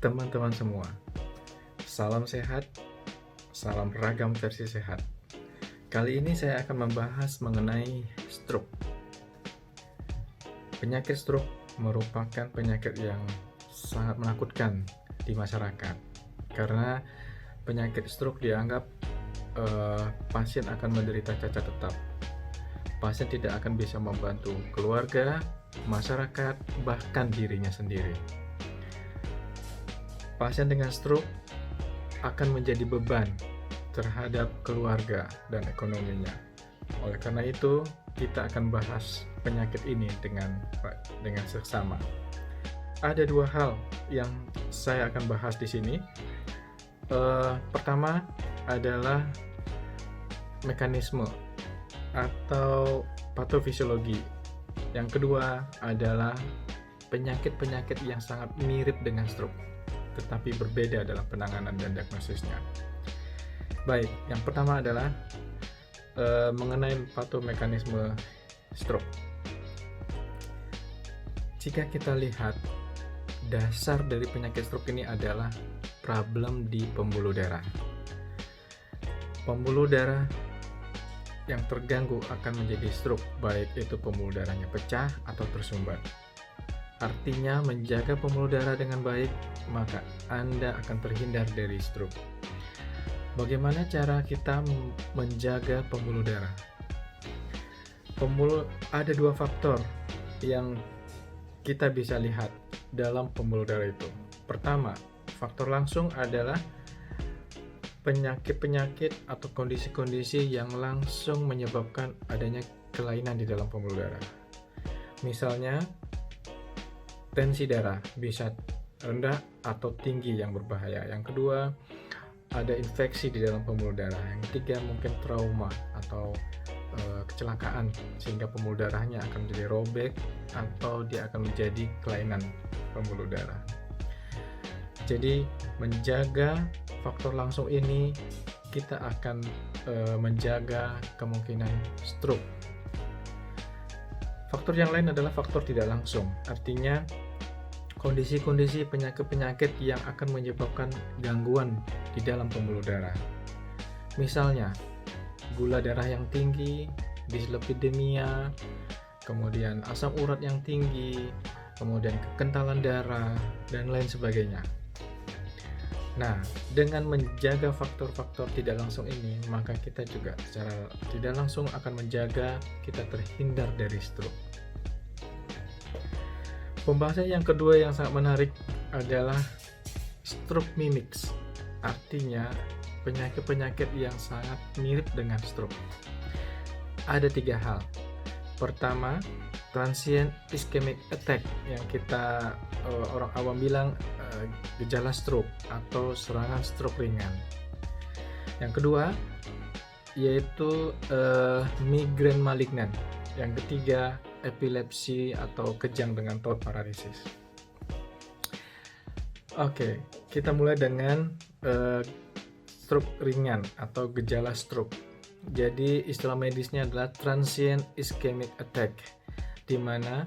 teman-teman semua. Salam sehat, salam ragam versi sehat. Kali ini saya akan membahas mengenai stroke. Penyakit stroke merupakan penyakit yang sangat menakutkan di masyarakat karena penyakit stroke dianggap pasien akan menderita cacat tetap. Pasien tidak akan bisa membantu keluarga, masyarakat, bahkan dirinya sendiri. Pasien dengan stroke akan menjadi beban terhadap keluarga dan ekonominya. Oleh karena itu, kita akan bahas penyakit ini dengan seksama. Ada dua hal yang saya akan bahas di sini. Pertama adalah mekanisme atau patofisiologi. Yang kedua adalah penyakit-penyakit yang sangat mirip dengan stroke, tetapi berbeda dalam penanganan dan diagnosisnya. Baik, yang pertama adalah mengenai patomekanisme stroke. Jika kita lihat, dasar dari penyakit stroke ini adalah problem di pembuluh darah. Pembuluh darah yang terganggu akan menjadi stroke, baik itu pembuluh darahnya pecah atau tersumbat. Artinya, menjaga pembuluh darah dengan baik, maka Anda akan terhindar dari stroke. Bagaimana cara kita menjaga pembuluh darah? Ada dua faktor yang kita bisa lihat dalam pembuluh darah itu. Pertama, faktor langsung adalah penyakit-penyakit atau kondisi-kondisi yang langsung menyebabkan adanya kelainan di dalam pembuluh darah. Misalnya, tensi darah bisa rendah atau tinggi yang berbahaya. Yang kedua, ada infeksi di dalam pembuluh darah. Yang ketiga, mungkin trauma atau kecelakaan sehingga pembuluh darahnya akan menjadi robek atau dia akan menjadi kelainan pembuluh darah. Jadi, menjaga faktor langsung ini, kita akan menjaga kemungkinan stroke. Faktor yang lain adalah faktor tidak langsung, artinya kondisi-kondisi penyakit-penyakit yang akan menyebabkan gangguan di dalam pembuluh darah. Misalnya, gula darah yang tinggi, dislipidemia, kemudian asam urat yang tinggi, kemudian kekentalan darah, dan lain sebagainya. Nah, dengan menjaga faktor-faktor tidak langsung ini, maka kita juga secara tidak langsung akan menjaga kita terhindar dari stroke. Pembahasan yang kedua yang sangat menarik adalah stroke mimics, artinya penyakit-penyakit yang sangat mirip dengan stroke. Ada tiga hal. Pertama, transient ischemic attack yang kita orang awam bilang gejala stroke atau serangan stroke ringan. Yang kedua, yaitu migrain malignan. Yang ketiga, epilepsi atau kejang dengan thought paralysis. Oke, kita mulai dengan stroke ringan atau gejala stroke. Jadi istilah medisnya adalah transient ischemic attack, di mana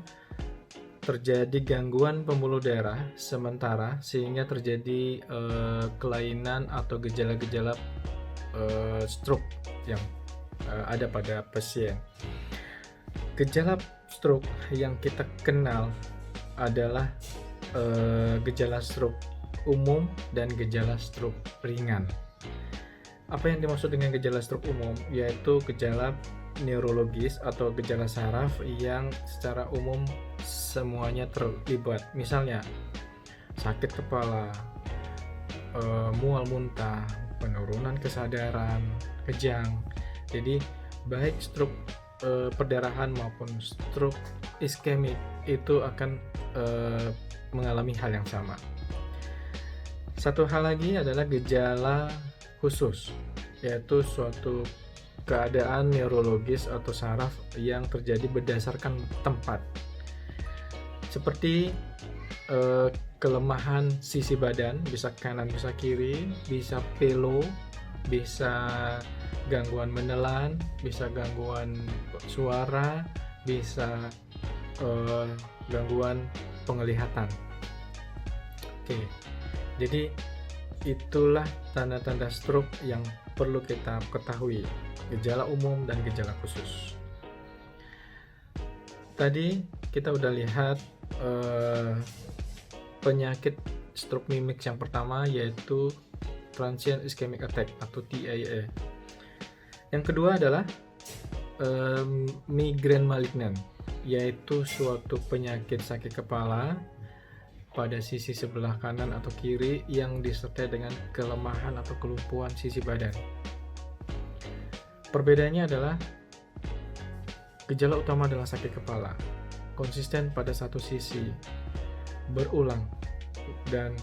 terjadi gangguan pembuluh darah sementara sehingga terjadi kelainan atau gejala-gejala stroke yang ada pada pasien. Gejala stroke yang kita kenal adalah gejala stroke umum dan gejala stroke ringan. Apa yang dimaksud dengan gejala stroke umum? Yaitu gejala neurologis atau gejala saraf yang secara umum semuanya terlibat. Misalnya, sakit kepala, mual muntah, penurunan kesadaran, kejang. Jadi, baik stroke perdarahan maupun stroke iskemik itu akan mengalami hal yang sama. Satu hal lagi adalah gejala khusus, yaitu suatu keadaan neurologis atau saraf yang terjadi berdasarkan tempat, seperti kelemahan sisi badan, bisa kanan bisa kiri, bisa pelo, bisa gangguan menelan, bisa gangguan suara, bisa gangguan penglihatan. Oke, Jadi itulah tanda-tanda stroke yang perlu kita ketahui, gejala umum dan gejala khusus. Tadi kita udah lihat penyakit stroke mimik yang pertama, yaitu transient ischemic attack atau TIA. Yang kedua adalah migrain malignan, yaitu suatu penyakit sakit kepala pada sisi sebelah kanan atau kiri yang disertai dengan kelemahan atau kelumpuhan sisi badan. Perbedaannya adalah gejala utama adalah sakit kepala, konsisten pada satu sisi, berulang, dan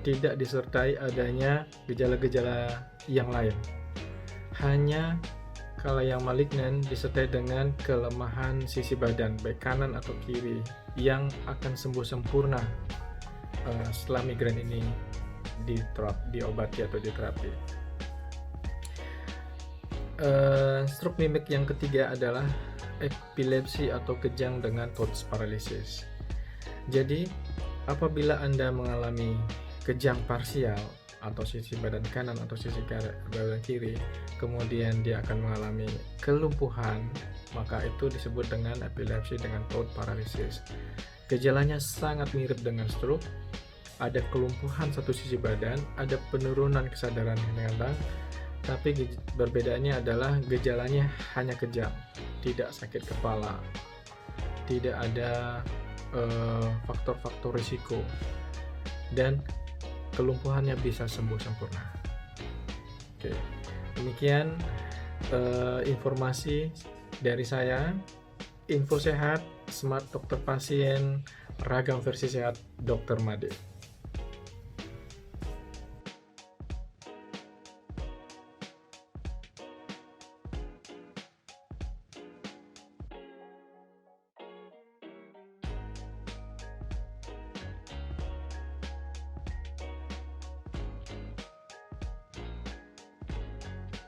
tidak disertai adanya gejala-gejala yang lain. Hanya kalau yang malignan disertai dengan kelemahan sisi badan, baik kanan atau kiri, yang akan sembuh sempurna setelah migrain ini diobati atau diterapi. Stroke mimik yang ketiga adalah epilepsi atau kejang dengan thought paralysis. Jadi, apabila Anda mengalami kejang parsial atau sisi badan kanan atau sisi badan kiri, kemudian dia akan mengalami kelumpuhan, maka itu disebut dengan epilepsi dengan thought paralysis. Gejalanya sangat mirip dengan stroke, ada kelumpuhan satu sisi badan, ada penurunan kesadaran ingatan, tapi perbedaannya adalah gejalanya hanya kejang, tidak sakit kepala, tidak ada faktor-faktor risiko, dan kelumpuhannya bisa sembuh sempurna. Oke, demikian informasi dari saya. Info sehat, smart dokter pasien, ragam versi sehat Dr. Made.